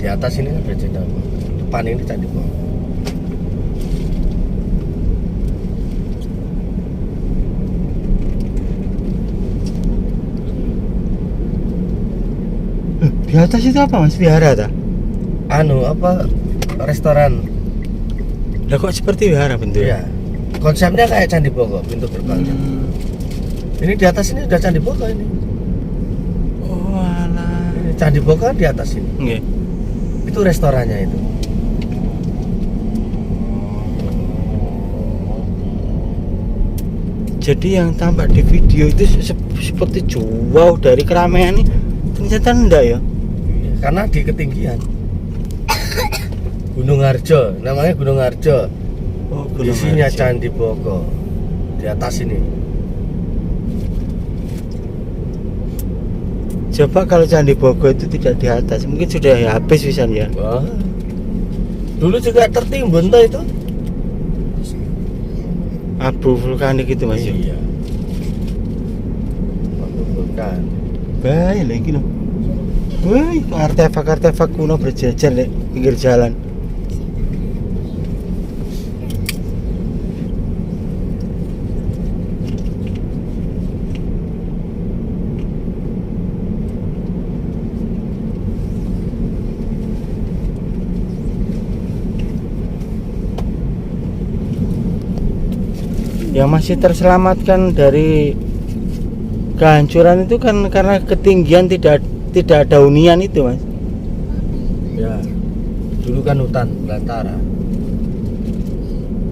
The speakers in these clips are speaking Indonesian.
Di atas ini ada Candi Boko. Depan ini Candi Boko. Di atas itu apa Mas? Wihara ta? Anu apa? Restoran. Lah kok seperti wihara bentuknya? Iya. Konsepnya kayak Candi Boko, pintu gerbangnya. Ini di atas ini udah Candi Boko ini. Oh alah. Ini Candi Boko kan di atas ini. Nggih. Itu restorannya itu. Jadi yang tampak di video itu seperti jauh dari keramaian ini, ternyata enggak ya? Karena di ketinggian. Gunung Harjo, namanya Gunung Harjo. Oh, Isinya Candi Boko. Di atas ini. Coba kalau Candi Boko itu tidak di atas, mungkin sudah habis pisan ya. Wah. Dulu juga tertimbun tuh itu. Abu vulkanik itu Mas. Iya. Abu vulkan. Baik lagi loh. Wih, artefak-artefak kuno berjajar di pinggir jalan. Yang masih terselamatkan dari kehancuran itu kan karena ketinggian tidak ada hunian itu Mas. Ya. Dulu kan hutan belantara.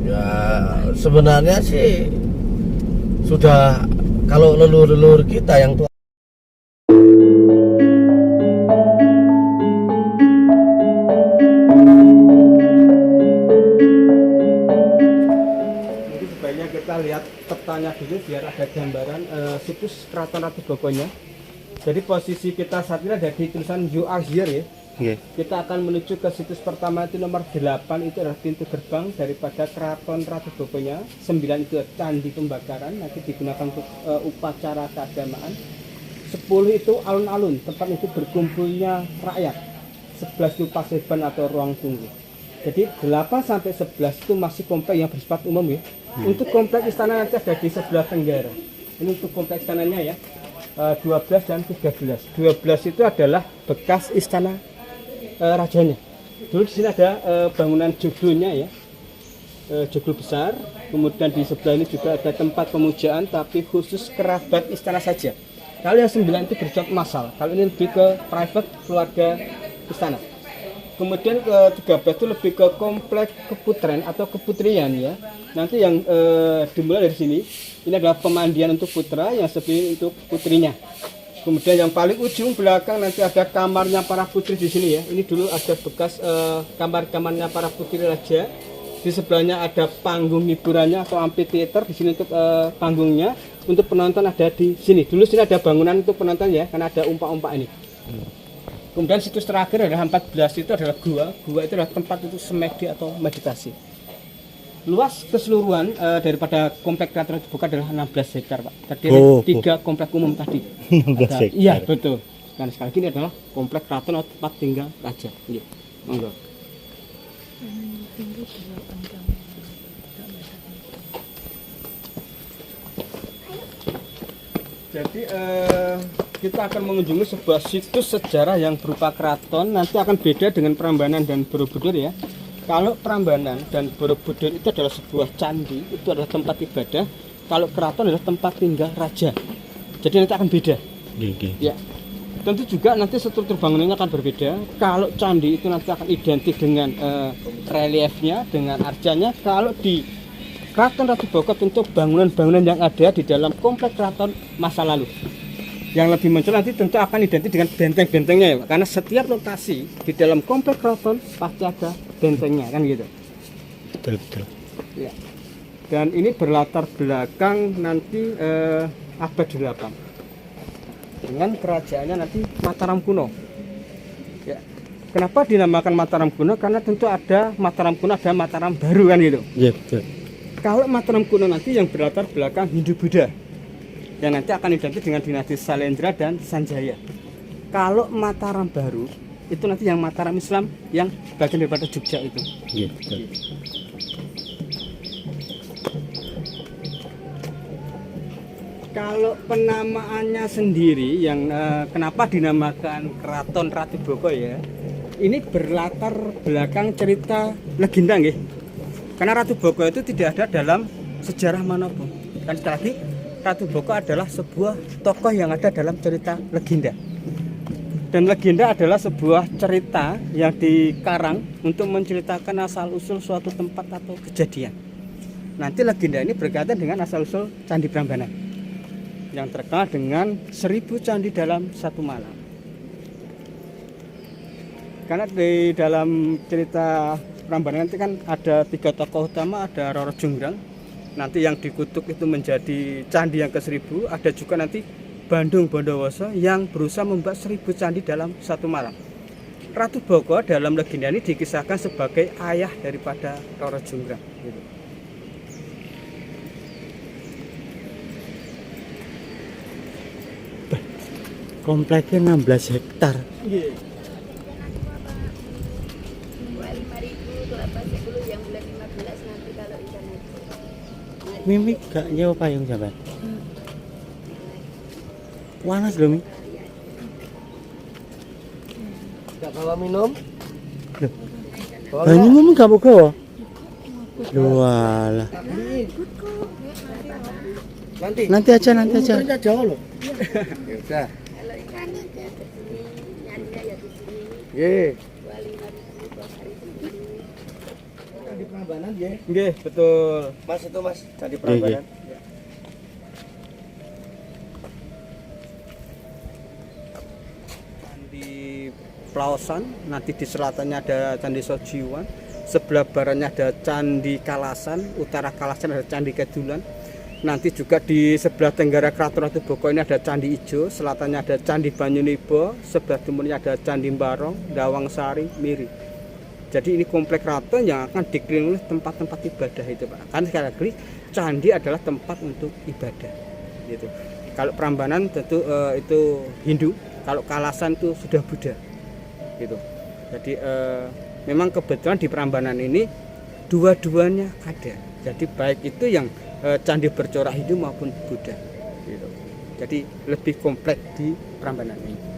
Ya, sebenarnya sih sudah kalau leluhur-leluhur kita yang tua. Kita lihat petanya dulu biar ada gambaran situs Keraton Ratu Bokonya. Jadi posisi kita saat ini ada di tulisan You Are Here ya. Yeah. Kita akan menuju ke situs pertama itu nomor 8, itu adalah pintu gerbang daripada Keraton Ratu Bokonya. 9 itu candi pembakaran, nanti digunakan untuk upacara keagamaan. 10 itu alun-alun, tempat itu berkumpulnya rakyat. 11 itu paseban atau ruang tunggu. Jadi 8 sampai 11 itu masih komplek yang bersifat umum ya. Untuk komplek istana nanti ada di sebelah tenggara. Ini untuk komplek istananya ya. 12 dan 13. 12 itu adalah bekas istana rajanya. Dulu di sini ada bangunan joglonya ya. Joglo besar. Kemudian di sebelah ini juga ada tempat pemujaan tapi khusus kerabat istana saja. Kalau yang 9 itu bersifat massal. Kalau ini lebih ke private keluarga istana. Kemudian ke 13 itu lebih ke komplek keputren atau keputrian ya. Nanti yang dimulai dari sini, ini adalah pemandian untuk putra, yang sebelah ini untuk putrinya. Kemudian yang paling ujung belakang nanti ada kamarnya para putri di sini ya. Ini dulu ada bekas kamar-kamarnya para putri raja. Di sebelahnya ada panggung hiburannya atau amphitheater di sini untuk panggungnya. Untuk penonton ada di sini. Dulu sini ada bangunan untuk penonton ya, karena ada umpak-umpak ini. Kemudian situs terakhir adalah 14 itu adalah gua. Gua itu adalah tempat untuk semedi atau meditasi. Luas keseluruhan daripada komplek Keraton Ratu Boko adalah 16 hektar Pak. Tadi ada 3 komplek umum tadi. 16 hektar. Iya betul. Dan sekali lagi ini adalah komplek keraton atau tempat tinggal raja. Iya. Monggo. Jadi kita akan mengunjungi sebuah situs sejarah yang berupa keraton. Nanti akan beda dengan Prambanan dan Borobudur ya. Kalau Prambanan dan Borobudur itu adalah sebuah candi, itu adalah tempat ibadah. Kalau keraton adalah tempat tinggal raja. Jadi nanti akan beda. Ya. Tentu juga nanti struktur bangunannya akan berbeda. Kalau candi itu nanti akan identik dengan reliefnya, dengan arcanya. Kalau di Keraton Ratu Boko tentu bangunan-bangunan yang ada di dalam komplek keraton masa lalu. Yang lebih muncul nanti tentu akan identik dengan benteng-bentengnya ya, karena setiap lokasi di dalam komplek keraton pasti ada bentengnya kan gitu. Betul. Ya. Dan ini berlatar belakang nanti abad 8 dengan kerajaannya nanti Mataram kuno. Ya. Kenapa dinamakan Mataram kuno? Karena tentu ada Mataram kuno, ada Mataram baru kan gitu. Iya betul. Kalau Mataram kuno nanti yang berlatar belakang Hindu-Buddha, yang nanti akan identik dengan dinasti Salendra dan Sanjaya. Kalau Mataram baru itu nanti yang Mataram Islam yang bagian daripada Jogja itu. Iya, betul. Kalau penamaannya sendiri yang kenapa dinamakan Keraton Ratu Boko ya, ini berlatar belakang cerita legenda nggih. Karena Ratu Boko itu tidak ada dalam sejarah manapun. Kan sekali lagi Ratu Boko adalah sebuah tokoh yang ada dalam cerita legenda. Dan legenda adalah sebuah cerita yang dikarang untuk menceritakan asal-usul suatu tempat atau kejadian. Nanti legenda ini berkaitan dengan asal-usul Candi Prambanan yang terkenal dengan 1000 candi dalam satu malam. Karena di dalam cerita Prambanan nanti kan ada 3 tokoh utama, ada Roro Jonggrang, nanti yang dikutuk itu menjadi candi yang ke-1000, ada juga nanti Bandung Bondowoso yang berusaha membuat 1000 candi dalam satu malam. Ratu Boko dalam legenda ini dikisahkan sebagai ayah daripada Roro Jonggrang gitu. Kompleknya 16 hektar. Yeah. Yang bulan 15 nanti kalau ikan itu. Mimi gak nyewa payung sahabat. Panas loh Mi. Gak bawa minum? Loh, banyu mumi gak mau gawa? Walah. Nanti aja. Umurnya jauh loh. Ya udah. Kalau ikan ada di sini, nyarinya ya di sini. Ye. 25.000 per hari segini. Di Prambanan ya. Nggih, betul. Mas itu Mas, jadi Iya, Prambanan. Candi Plaosan, nanti di selatannya ada Candi Sojiwan, sebelah baratnya ada Candi Kalasan, utara Kalasan ada Candi Kedulan. Nanti juga di sebelah tenggara Keraton Ratu Boko ini ada Candi Ijo, selatannya ada Candi Banyunibo, sebelah timurnya ada Candi Barong, Dawang Sari, Miri. Jadi ini komplek keraton yang akan dikelilingi oleh tempat-tempat ibadah itu Pak. Karena sekali lagi candi adalah tempat untuk ibadah gitu. Kalau Prambanan tentu itu Hindu, kalau Kalasan itu sudah Buddha gitu. Jadi memang kebetulan di Prambanan ini dua-duanya ada. Jadi baik itu yang candi bercorak Hindu maupun Buddha gitu. Jadi lebih kompleks di Prambanan ini.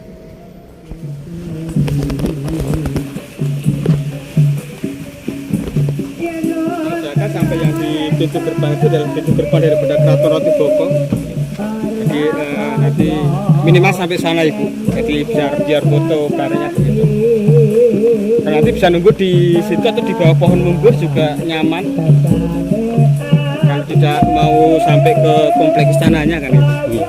Masyarakat sampai yang di pintu gerbang itu adalah pintu gerbang daripada Keraton Ratu Boko. Jadi nanti minimal sampai sana Ibu. Jadi biar foto barangnya begitu. Dan nanti bisa nunggu di situ atau di bawah pohon munggus juga nyaman. Kalau tidak mau sampai ke kompleks istananya kan itu. Iya.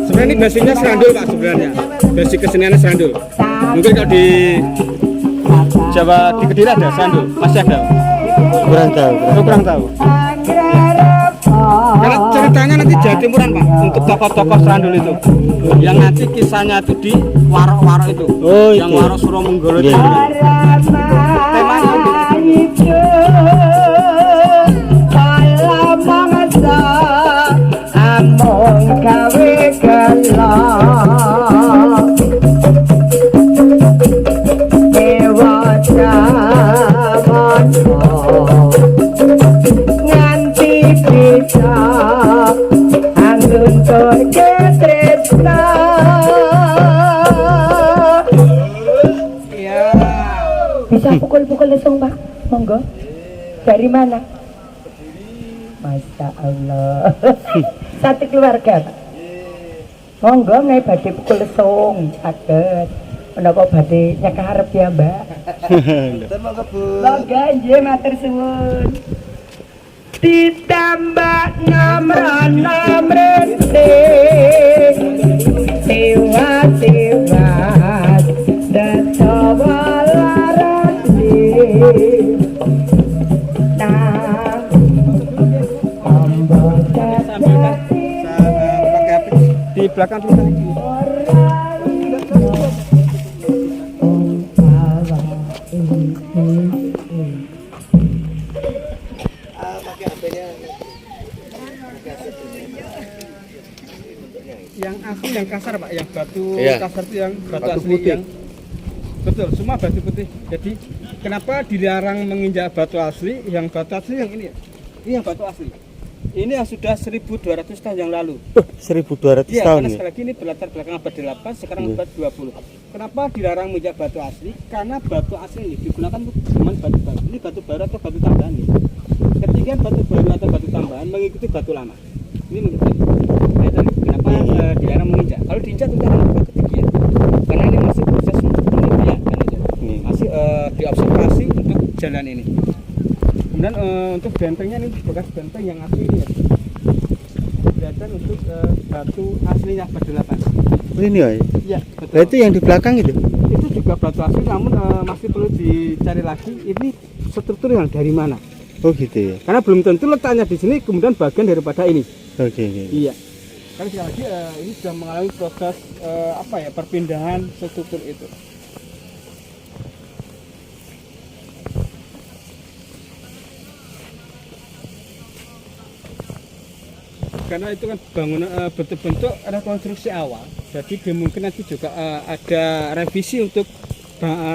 Sebenarnya ini basicnya serandul Pak sebenarnya. Basic keseniannya serandul. Mungkin kalau di Jawa di Kediri ada serandul, masih ada. Kurang tahu. Kurang tahu. Karena ceritanya nanti Jawa Timuran Pak untuk tokoh-tokoh serandul itu. Yang nanti kisahnya itu di Warok-Warok itu. Oh, yang itu. Warok Suromunggolo itu. Iya. Temanya itu. Bisa pukul-pukul lesung Pak, monggo. Dari mana? Masya Allah. Satu keluarga Pak. Monggo ngai badhe pukul lesung, saged. Menapa badhe nyekah arep ya Mbak? Terima kasih Bu. Monggo nggih matur suwun. Ditambah namren-namren Tewa datawalaran Di belakang tulisan ini. Pakai HP-nya. Yang asli yang kasar Pak, yang batu Iya. kasar itu yang batu, Batu asli putih. yang betul, semua batu putih. Jadi kenapa dilarang menginjak batu asli? Yang batu asli yang ini ya? Ini yang batu asli. Ini yang sudah 1200 tahun yang lalu. 1200 Iya, tahun karena ya. sekali lagi ini berlatar belakang abad 8, sekarang Iya. abad 20. Kenapa dilarang menginjak batu asli? Karena batu asli ini digunakan untuk zaman batu baru. Ini batu baru atau batu tambahan nih. Ketika batu baru atau batu tambahan mengikuti batu lama. Ini mengikuti. Nah, tadi kenapa dilarang menginjak? Kalau diinjak tentu akan berubah ketinggian. Karena ini masih proses penelitian kan itu. Iya. Masih diobservasi untuk jalan ini. Kemudian untuk bentengnya ini bekas benteng yang asli ini ya. Kelihatan untuk batu aslinya abad 8. Oh, ini ya. Iya, Nah, betul. itu yang di belakang itu. Itu juga batu asli, namun masih perlu dicari lagi ini struktur yang dari mana. Oh gitu ya. Karena belum tentu letaknya di sini kemudian bagian daripada ini. Oke, oke. Iya. Karena sekali lagi ini sudah mengalami proses perpindahan struktur itu. Karena itu kan bangunan bentuk-bentuk rekonstruksi awal, jadi mungkin nanti juga ada revisi untuk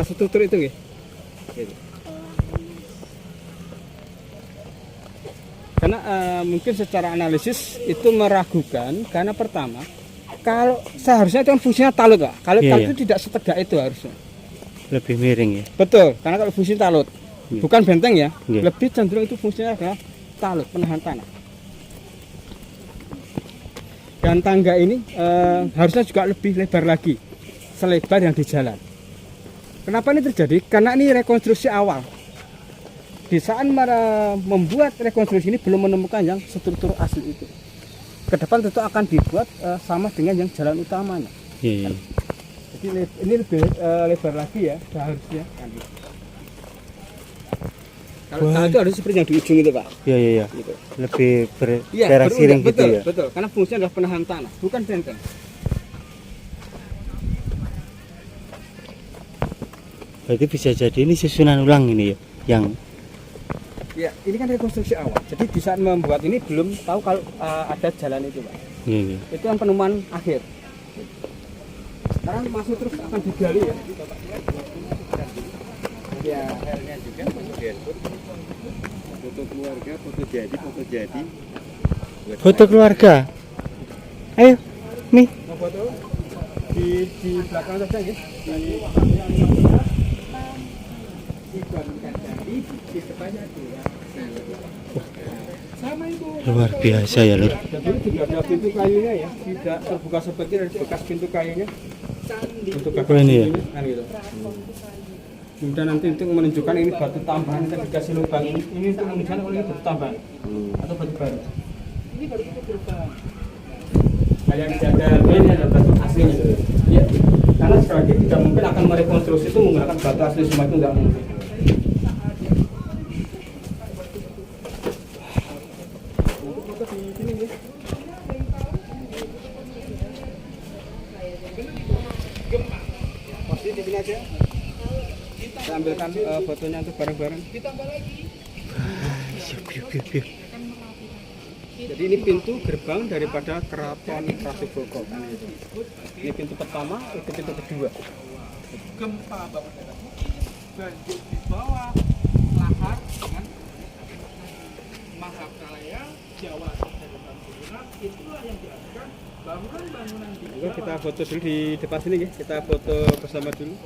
struktur itu ya. Gitu. Karena mungkin secara analisis itu meragukan, karena pertama kalau seharusnya itu kan fungsinya talut Pak. Kalau Iya, talut iya. itu tidak setegak itu harusnya. Lebih miring ya. Betul, karena kalau fungsi talut Iya. bukan benteng ya, Iya. lebih cenderung itu fungsinya adalah talut, penahan tanah. Dan tangga ini harusnya juga lebih lebar lagi, selebar yang di jalan. Kenapa ini terjadi? Karena ini rekonstruksi awal. Di saat membuat rekonstruksi ini belum menemukan yang struktur asli itu. Kedepan tentu akan dibuat sama dengan yang jalan utamanya. Iya, iya. Jadi ini lebih lebar lagi ya seharusnya. Kalau itu harus seperti yang di ujung itu Pak. Iya, iya, iya. Gitu. Lebih Iya, bergerak siring gitu betul, ya. betul. Karena fungsinya adalah penahan tanah, bukan benteng. Berarti bisa jadi ini susunan ulang ini ya, yang Ya, ini kan rekonstruksi awal. Jadi di saat membuat ini belum tahu kalau ada jalan itu, Pak. iya, iya. Itu yang penemuan akhir. Sekarang masih terus akan digali ya. Ya, akhirnya juga foto handphone, foto keluarga, foto jadi. Foto keluarga. Ayo, nih. Mau foto di belakang saja ya. Di depannya dia. Sama itu. Luar biasa ya, Lur. Dan ini juga ada pintu kayunya ya, tidak terbuka seperti dari bekas pintu kayunya. Untuk Oh, ini ya? kan gitu. Kemudian nanti untuk menunjukkan ini batu tambahan yang dikasih lubang ini untuk menunjukkan kalau ini batu tambahan atau batu baru. Ini baru itu berubah. Kayak dijaga ini ada batu aslinya. Iya. Karena sekali lagi tidak mungkin akan merekonstruksi itu menggunakan batu asli semua itu tidak mungkin. Pasti di sini aja. Kita ambilkan fotonya untuk bareng-bareng. Jadi ini pintu gerbang daripada Keraton Ratu Boko. Ini pintu pertama, itu pintu kedua. Gempa banjir di bawah lahar dengan Mahapralaya Jawa dan Bangsa. Itulah yang dilakukan bangunan-bangunan di. Kita foto dulu di depan sini ya. Kita foto bersama dulu.